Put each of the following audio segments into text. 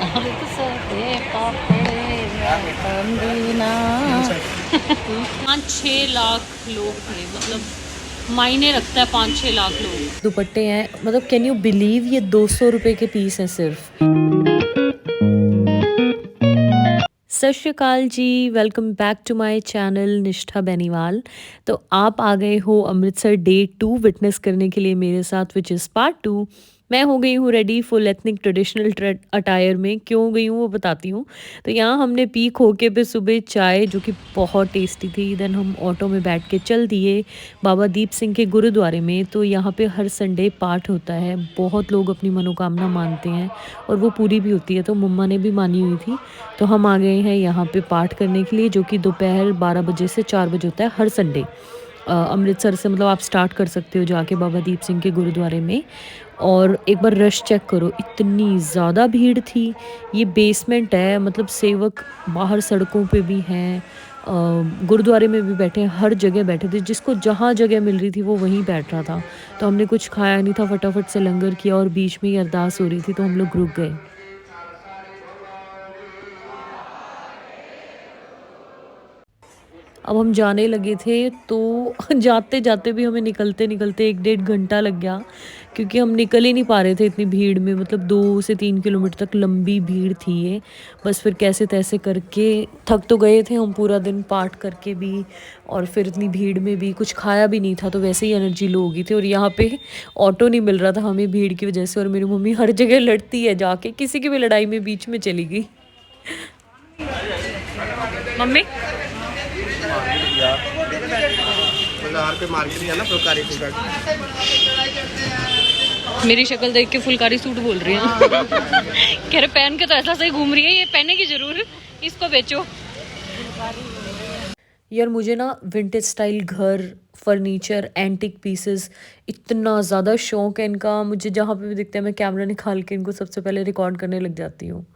अमृतसर के पापड़े तंदूना। 5-6 लाख लोग थे, मतलब मायने रखता है 5-6 लाख लोग। दुपट्टे हैं, मतलब कैन यू बिलीव ये 200 रुपए के पीस हैं सिर्फ। Sat Sri Akal ji, welcome back to my channel Nishtha Beniwal. तो आप आ गए हो अमृतसर डे 2 विटनेस करने के लिए मेरे साथ, विच इज़ पार्ट 2। मैं हो गई हूँ ready full ethnic traditional attire में। क्यों हो गई हूँ वो बताती हूँ। तो यहाँ हमने पी खोके पे सुबह चाय, जो कि बहुत टेस्टी थी। देन हम ऑटो में बैठ के चल दिए बाबा दीप सिंह के गुरुद्वारे में। तो यहाँ पे हर संडे पाठ होता है, बहुत लोग अपनी मनोकामना मानते हैं और वो पूरी भी होती है। तो मम्मा ने भी मानी हुई थी, तो हम आ गए हैं यहाँ पे पाठ करने के लिए, जो कि दोपहर 12 बजे से 4 बजे होता है हर संडे। अमृतसर से मतलब आप स्टार्ट कर सकते हो जाके बाबा दीप सिंह के गुरुद्वारे में। और एक बार रश चेक करो, इतनी ज़्यादा भीड़ थी। ये बेसमेंट है, मतलब सेवक बाहर सड़कों पे भी हैं, गुरुद्वारे में भी बैठे हैं, हर जगह बैठे थे। जिसको जहाँ जगह मिल रही थी वो वहीं बैठ रहा था। तो हमने कुछ खाया नहीं था, फटाफट से लंगर किया और बीच में ही अरदास हो रही थी तो हम लोग रुक गए। अब हम जाने लगे थे तो जाते जाते भी हमें निकलते निकलते 1-1.5 घंटा लग गया, क्योंकि हम निकल ही नहीं पा रहे थे इतनी भीड़ में। मतलब 2 से 3 किलोमीटर तक लंबी भीड़ थी ये। बस फिर कैसे तैसे करके थक तो गए थे हम, पूरा दिन पाठ करके भी और फिर इतनी भीड़ में भी कुछ खाया भी नहीं था, तो वैसे ही एनर्जी लो हो गई थी। और यहाँ पे ऑटो नहीं मिल रहा था हमें भीड़ की वजह से, और मेरी मम्मी हर जगह लड़ती है जाके, किसी की भी लड़ाई में बीच में चली गई। मम्मी पे मार्केट है ना, फुलकारी सूट। मेरी शक्ल देख के फुलकारी सूट बोल रही है। कह रहे पहन के तो ऐसा सही घूम रही है, ये पहने की जरूर, इसको बेचो। यार मुझे ना विंटेज स्टाइल घर, फर्नीचर, एंटिक पीसेस, इतना ज़्यादा शौक है इनका। मुझे जहाँ पे भी दिखता है मैं कैमरा निकाल के इनको सबसे पहले रिकॉर्ड करने लग जाती हूँ।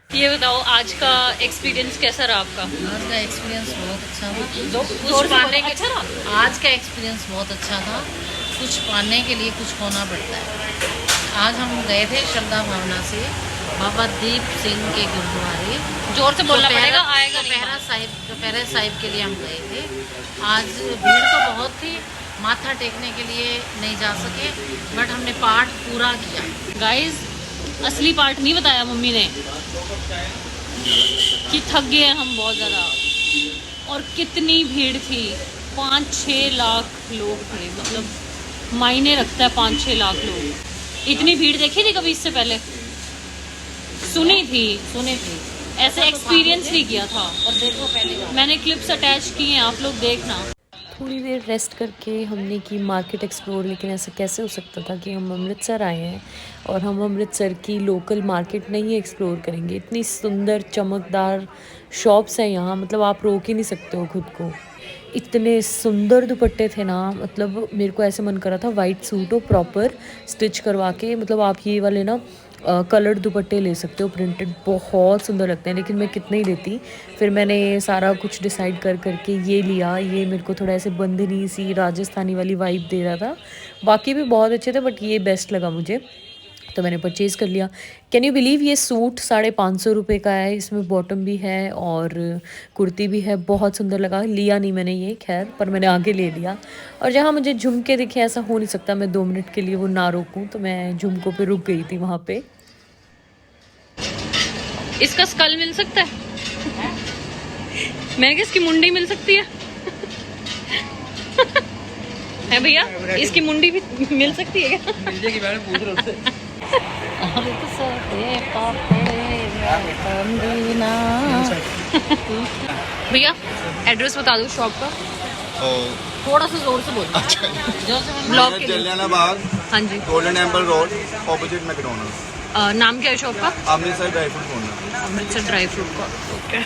ये बताओ आज का एक्सपीरियंस कैसा रहा आपका? आज का एक्सपीरियंस बहुत अच्छा था। कुछ पाने के अच्छा रहा? आज का एक्सपीरियंस बहुत अच्छा था। कुछ पाने के लिए कुछ खोना पड़ता है। आज हम गए थे श्रद्धा भावना से बाबा दीप सिंह के गुरुद्वारे। जोर से बोलना पड़ेगा, आएगा नहीं। दोपहर साहिब के लिए हम गए थे। आज भीड़ तो बहुत थी, माथा टेकने के लिए नहीं जा सके, बट हमने पाठ पूरा किया। गाइस असली पार्ट नहीं बताया मम्मी ने कि थक गए हैं हम बहुत ज़्यादा। और कितनी भीड़ थी, 5-6 लाख लोग थे, मतलब मायने रखता है 5-6 लाख लोग। इतनी भीड़ देखी थी कभी इससे पहले? सुनी थी ऐसे एक्सपीरियंस नहीं किया था। और देखो पहले मैंने क्लिप्स अटैच की हैं, आप लोग देखना। थोड़ी देर रेस्ट करके हमने की मार्केट एक्सप्लोर, लेकिन ऐसा कैसे हो सकता था कि हम अमृतसर आए हैं और हम अमृतसर की लोकल मार्केट नहीं एक्सप्लोर करेंगे। इतनी सुंदर चमकदार शॉप्स हैं यहाँ, मतलब आप रोक ही नहीं सकते हो खुद को। इतने सुंदर दुपट्टे थे ना, मतलब मेरे को ऐसे मन कर रहा था वाइट सूट हो प्रॉपर स्टिच करवा के। मतलब आप ये वाले ना कलर्ड दुपट्टे ले सकते हो, प्रिंटेड, बहुत सुंदर लगते हैं। लेकिन मैं कितने ही लेती, फिर मैंने सारा कुछ डिसाइड कर करके ये लिया। ये मेरे को थोड़ा ऐसे बंधनी सी राजस्थानी वाली वाइब दे रहा था। बाकी भी बहुत अच्छे थे बट ये बेस्ट लगा मुझे, तो मैंने परचेज़ कर लिया। कैन यू बिलीव ये सूट 550 रुपये का है। इसमें बॉटम भी है और कुर्ती भी है, बहुत सुंदर लगा। लिया नहीं मैंने ये, खैर, पर मैंने आगे ले लिया। और जहाँ मुझे झुमके दिखे, ऐसा हो नहीं सकता मैं 2 मिनट के लिए वो ना रोकूं, तो मैं झुमकों पे रुक गई थी वहाँ पे। इसका स्कल मिल सकता है? मैं क्या इसकी मुंडी मिल सकती है? है भैया, इसकी मुंडी भी मिल सकती है क्या? मिल जाएगी, मैंने पूछ रहा उससे। अमृतसर के पापड़े तंदूना। भैया एड्रेस बता दो शॉप का, थोड़ा सा जोर से बोलो। अच्छा, ब्लॉग के लिए। जलियाना बाग, हाँ जी। Golden Temple road, opposite McDonald's. नाम क्या है शॉप का? Amritsar dry fruit corner. Amritsar dry fruit का। ओके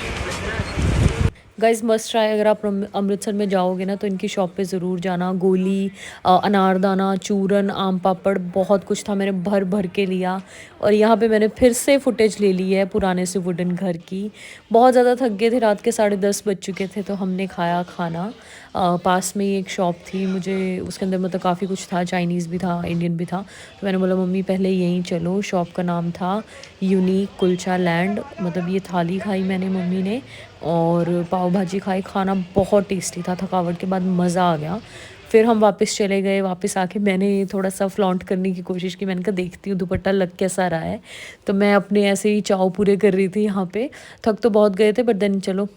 गाइस मस्ट ट्राई, अगर आप अमृतसर में जाओगे ना तो इनकी शॉप पे ज़रूर जाना। गोली, अनारदाना, चूरन, आम पापड़, बहुत कुछ था, मैंने भर भर के लिया। और यहाँ पे मैंने फिर से फुटेज ले ली है पुराने से वुडन घर की। बहुत ज़्यादा थक गए थे, रात के 10:30 बज चुके थे, तो हमने खाया खाना। पास में ही एक शॉप थी, मुझे उसके अंदर मतलब काफ़ी कुछ था, चाइनीज़ भी था, इंडियन भी था। तो मैंने बोला मम्मी पहले यहीं चलो। शॉप का नाम था यूनिक कुलचा लैंड। मतलब ये थाली खाई मैंने मम्मी ने, और पाव भाजी खाई। खाना बहुत टेस्टी था, थकावट के बाद मज़ा आ गया। फिर हम वापस चले गए। वापस आके मैंने थोड़ा सा फ्लॉन्ट करने की कोशिश की। मैंने कहा देखती हूँ दुपट्टा लग कैसा रहा है। तो मैं अपने ऐसे ही चाव पूरे कर रही थी यहाँ पे। थक तो बहुत गए थे, बट देन चलो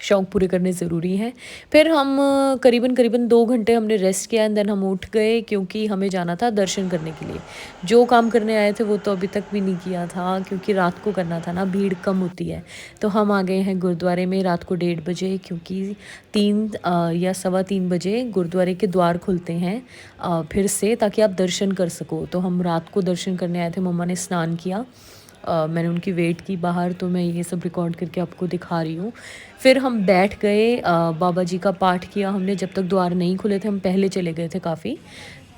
शौक़ पूरे करने ज़रूरी हैं। फिर हम करीबन करीबन 2 घंटे हमने रेस्ट किया, एंड देन हम उठ गए, क्योंकि हमें जाना था दर्शन करने के लिए। जो काम करने आए थे वो तो अभी तक भी नहीं किया था, क्योंकि रात को करना था ना, भीड़ कम होती है। तो हम आ गए हैं गुरुद्वारे में रात को 1:30 बजे, क्योंकि 3 या 3:15 बजे गुरुद्वारे के द्वार खुलते हैं फिर से, ताकि आप दर्शन कर सको। तो हम रात को दर्शन करने आए थे। मम्मा ने स्नान किया, मैंने उनकी वेट की बाहर, तो मैं ये सब रिकॉर्ड करके आपको दिखा रही हूँ। फिर हम बैठ गए, बाबा जी का पाठ किया हमने। जब तक द्वार नहीं खुले थे, हम पहले चले गए थे काफ़ी।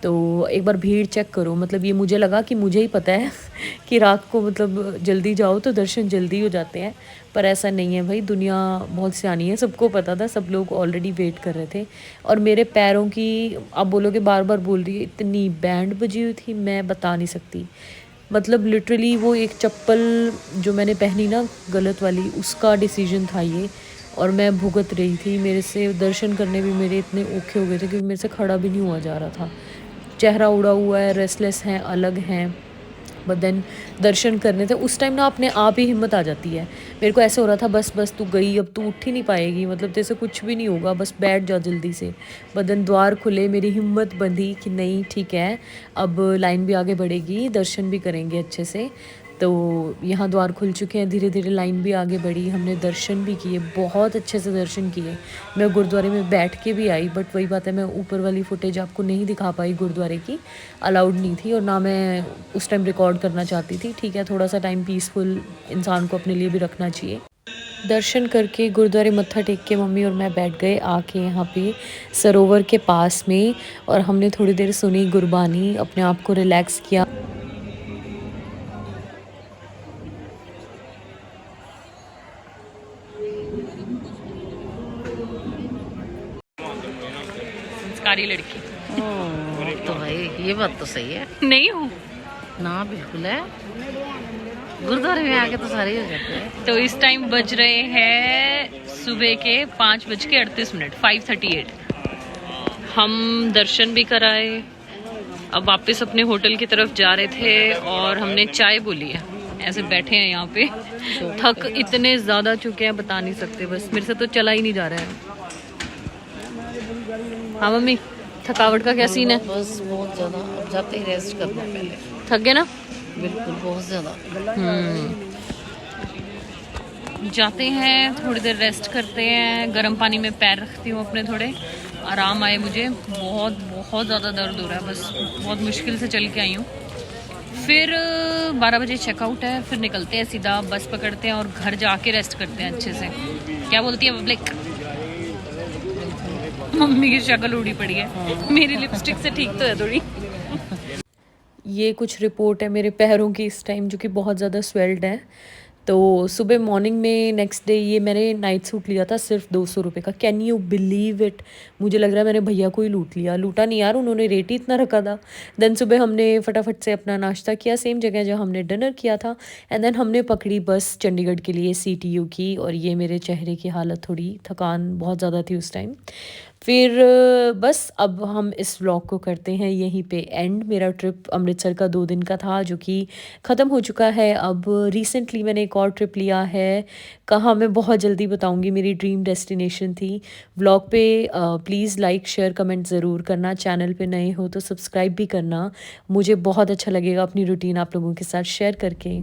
तो एक बार भीड़ चेक करो, मतलब ये मुझे लगा कि मुझे ही पता है कि रात को मतलब जल्दी जाओ तो दर्शन जल्दी हो जाते हैं, पर ऐसा नहीं है भाई। दुनिया बहुत सियानी है, सबको पता था, सब लोग ऑलरेडी वेट कर रहे थे। और मेरे पैरों की, आप बोलोगे बार बार बोल रही है, इतनी बैंड बजी हुई थी, मैं बता नहीं सकती। मतलब लिटरली वो एक चप्पल जो मैंने पहनी ना गलत वाली, उसका डिसीजन था ये। और मैं भुगत रही थी। मेरे से दर्शन करने भी मेरे इतने औखे हो गए थे, क्योंकि मेरे से खड़ा भी नहीं हुआ जा रहा था। चेहरा उड़ा हुआ है, रेस्टलेस हैं, अलग हैं। बट देन दर्शन करने थे उस टाइम ना, अपने आप ही हिम्मत आ जाती है। मेरे को ऐसे हो रहा था, बस बस तू गई, अब तू उठ ही नहीं पाएगी, मतलब तेरे से कुछ भी नहीं होगा, बस बैठ जा जल्दी से। बट देन द्वार खुले, मेरी हिम्मत बंधी कि नहीं ठीक है, अब लाइन भी आगे बढ़ेगी, दर्शन भी करेंगे अच्छे से। तो यहाँ द्वार खुल चुके हैं, धीरे धीरे लाइन भी आगे बढ़ी, हमने दर्शन भी किए, बहुत अच्छे से दर्शन किए। मैं गुरुद्वारे में बैठ के भी आई, बट वही बात है, मैं ऊपर वाली फुटेज आपको नहीं दिखा पाई, गुरुद्वारे की अलाउड नहीं थी, और ना मैं उस टाइम रिकॉर्ड करना चाहती थी। ठीक है, थोड़ा सा टाइम पीसफुल इंसान को अपने लिए भी रखना चाहिए। दर्शन करके गुरुद्वारे मत्था टेक के मम्मी और मैं बैठ गए आके यहाँ पे सरोवर के पास में, और हमने थोड़ी देर सुनी गुरबानी, अपने आप को रिलैक्स किया। संस्कारी लड़की तो भाई ये बात तो सही है नहीं हूँ ना, बिल्कुल है। गुरुद्वारे में आके तो सारे ही हो जाते हैं। तो इस टाइम बज रहे हैं सुबह के 5:38, 5:38। हम दर्शन भी कराए, अब वापस अपने होटल की तरफ जा रहे थे, और हमने चाय बोली है। ऐसे बैठे हैं यहाँ पे, थक इतने ज़्यादा चुके हैं बता नहीं सकते, बस मेरे से तो चला ही नहीं जा रहा है। हाँ मम्मी, थकावट का क्या सीन है? बस बहुत ज़्यादा, अब जाते ही रेस्ट करना है पहले। थक गए ना? बिल्कुल, बहुत ज़्यादा। जाते हैं, थोड़ी देर रेस्ट करते हैं, गर्म पानी में पैर रखती हूँ अपने, थोड़े आराम आए मुझे। बहुत बहुत ज़्यादा दर्द हो रहा है, बस बहुत मुश्किल से चल के आई हूँ। फिर 12 बजे चेकआउट है, फिर निकलते हैं, सीधा बस पकड़ते हैं और घर जाके रेस्ट करते हैं अच्छे से। क्या बोलती है पब्लिक? मम्मी की शक्ल उड़ी पड़ी है, मेरी लिपस्टिक से ठीक तो है थोड़ी। ये कुछ रिपोर्ट है मेरे पैरों की इस टाइम, जो कि बहुत ज़्यादा स्वेल्ड है। तो सुबह मॉर्निंग में नेक्स्ट डे ये मैंने नाइट सूट लिया था सिर्फ 200 रुपये का। Can you believe it? मुझे लग रहा है मैंने भैया को ही लूट लिया। लूटा नहीं यार, उन्होंने रेट ही इतना रखा था। देन सुबह हमने फटाफट से अपना नाश्ता किया सेम जगह जहाँ हमने डिनर किया था, एंड देन हमने पकड़ी बस चंडीगढ़ के लिए CTU की। और ये मेरे चेहरे की हालत, थोड़ी थकान बहुत ज़्यादा थी उस टाइम। फिर बस अब हम इस व्लॉग को करते हैं यहीं पे एंड। मेरा ट्रिप अमृतसर का 2 दिन का था, जो कि ख़त्म हो चुका है। अब रिसेंटली मैंने एक और ट्रिप लिया है, कहाँ मैं बहुत जल्दी बताऊंगी, मेरी ड्रीम डेस्टिनेशन थी। व्लॉग पे प्लीज़ लाइक शेयर कमेंट ज़रूर करना। चैनल पे नए हो तो सब्सक्राइब भी करना, मुझे बहुत अच्छा लगेगा अपनी रूटीन आप लोगों के साथ शेयर करके।